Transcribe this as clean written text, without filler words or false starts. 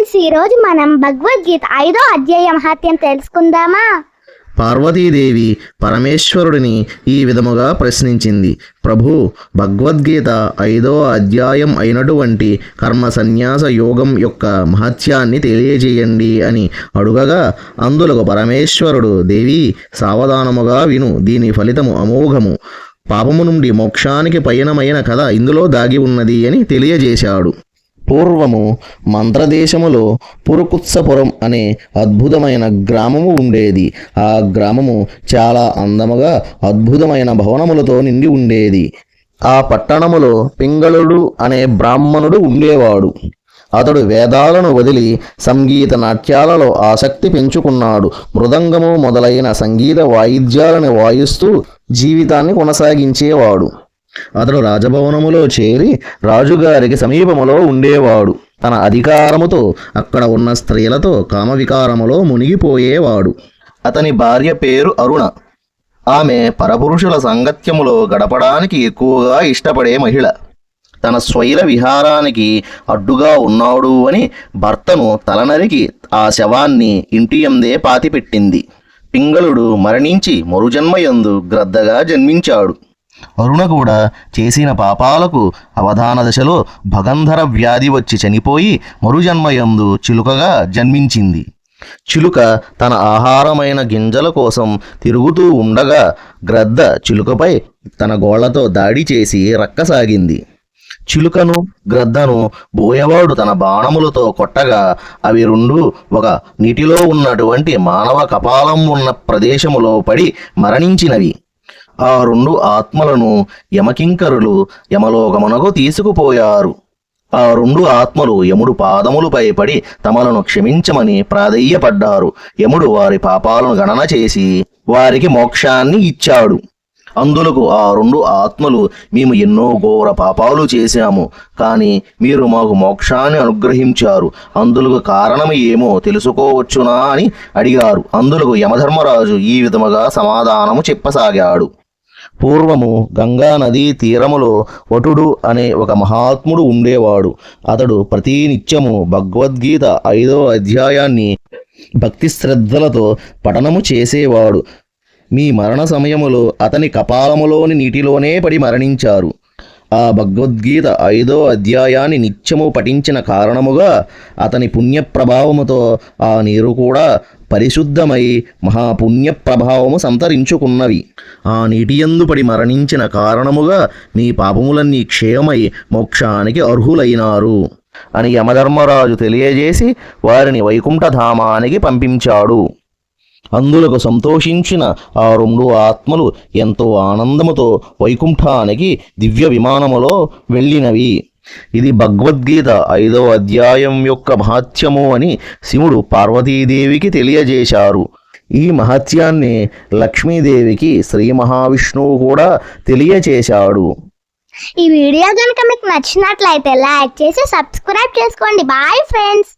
Friends, ఈరోజు మనం భగవద్గీత 5వ అధ్యాయ మహాత్యం తెలుసుకుందామా? పార్వతీదేవి పరమేశ్వరుడిని ఈ విధముగా ప్రశ్నించింది. ప్రభు, భగవద్గీత 5వ అధ్యాయం అయినటువంటి కర్మ సన్యాస యోగం యొక్క మహత్యాన్ని తెలియజేయండి అని అడుగగా, అందులకు పరమేశ్వరుడు, దేవి సావధానముగా విను, దీని ఫలితము అమోఘము, పాపము నుండి మోక్షానికి పయనమైన కథ ఇందులో దాగి ఉన్నది అని తెలియజేశాడు. పూర్వము మంత్రదేశములో పురుకుత్సపురం అనే అద్భుతమైన గ్రామము ఉండేది. ఆ గ్రామము చాలా అందముగా అద్భుతమైన భవనములతో నిండి ఉండేది. ఆ పట్టణములో పింగళుడు అనే బ్రాహ్మణుడు ఉండేవాడు. అతడు వేదాలను వదిలి సంగీత నాట్యాలలో ఆసక్తి పెంచుకున్నాడు. మృదంగము మొదలైన సంగీత వాయిద్యాలను వాయిస్తూ జీవితాన్ని కొనసాగించేవాడు. అతడు రాజభవనములో చేరి రాజుగారికి సమీపములో ఉండేవాడు. తన అధికారముతో అక్కడ ఉన్న స్త్రీలతో కామవికారములో మునిగిపోయేవాడు. అతని భార్య పేరు అరుణ. ఆమె పరపురుషుల సాంగత్యములో గడపడానికి ఎక్కువగా ఇష్టపడే మహిళ. తన స్వైర విహారానికి అడ్డుగా ఉన్నాడు అని భర్తను తలనరికి ఆ శవాన్ని ఇంటి యందే పాతిపెట్టింది. పింగళుడు మరణించి మరుజన్మయందు గ్రద్దగా జన్మించాడు. అరుణ కూడా చేసిన పాపాలకు అవధాన దశలో భగంధర వ్యాధి వచ్చి చనిపోయి మరుజన్మయందు చిలుకగా జన్మించింది. చిలుక తన ఆహారమైన గింజల కోసం తిరుగుతూ ఉండగా గ్రద్ద చిలుకపై తన గోళ్లతో దాడి చేసి రక్కసాగింది. చిలుకను గ్రద్దను బోయవాడు తన బాణములతో కొట్టగా అవి రెండు ఒక నీటిలో ఉన్నటువంటి మానవ కపాలం ఉన్న ప్రదేశములో పడి మరణించినవి. ఆ రెండు ఆత్మలను యమకింకరులు యమలోకమునకు తీసుకుపోయారు. ఆ రెండు ఆత్మలు యముడు పాదములపై పడి తమలను క్షమించమని ప్రాధేయపడ్డారు. యముడు వారి పాపాలను గణన చేసి వారికి మోక్షాన్ని ఇచ్చాడు. అందులకు ఆ రెండు ఆత్మలు, మేము ఎన్నో ఘోర పాపాలు చేశాము, కానీ మీరు మాకు మోక్షాన్ని అనుగ్రహించారు. అందులకు కారణం ఏమో తెలుసుకోవచ్చునా అని అడిగారు. అందులకు యమధర్మరాజు ఈ విధముగా సమాధానము చెప్పసాగాడు. పూర్వము గంగా నదీ తీరములో వటుడు అనే ఒక మహాత్ముడు ఉండేవాడు. అతడు ప్రతి నిత్యము భగవద్గీత 5వ అధ్యాయాన్ని భక్తి శ్రద్ధలతో పఠనము చేసేవాడు. మీ మరణ సమయములో అతని కపాలములోని నీటిలోనే పడి మరణించారు. ఆ భగవద్గీత 5వ అధ్యాయాన్ని నిత్యము పఠించిన కారణముగా అతని పుణ్యప్రభావముతో ఆ నీరు కూడా పరిశుద్ధమై మహాపుణ్య ప్రభావము సంతరించుకున్నవి. ఆ నీటియందు పడి మరణించిన కారణముగా మీ పాపములన్నీ క్షయమై మోక్షానికి అర్హులైనారు అని యమధర్మరాజు తెలియజేసి వారిని వైకుంఠధామానికి పంపించాడు. అందులకు సంతోషించిన ఆ రెండు ఆత్మలు ఎంతో ఆనందముతో వైకుంఠానికి దివ్య విమానములో వెళ్ళినవి. ఇది భగవద్గీత 5వ అధ్యాయం యొక్క మహత్యము అని శివుడు పార్వతీదేవికి తెలియజేశారు. ఈ మహత్యాన్ని లక్ష్మీదేవికి శ్రీ మహావిష్ణువు కూడా తెలియచేశాడు. ఈ వీడియో కనుక మీకు నచ్చినట్లయితే లైక్ చేసి సబ్స్క్రైబ్ చేసుకోండి. Bye friends.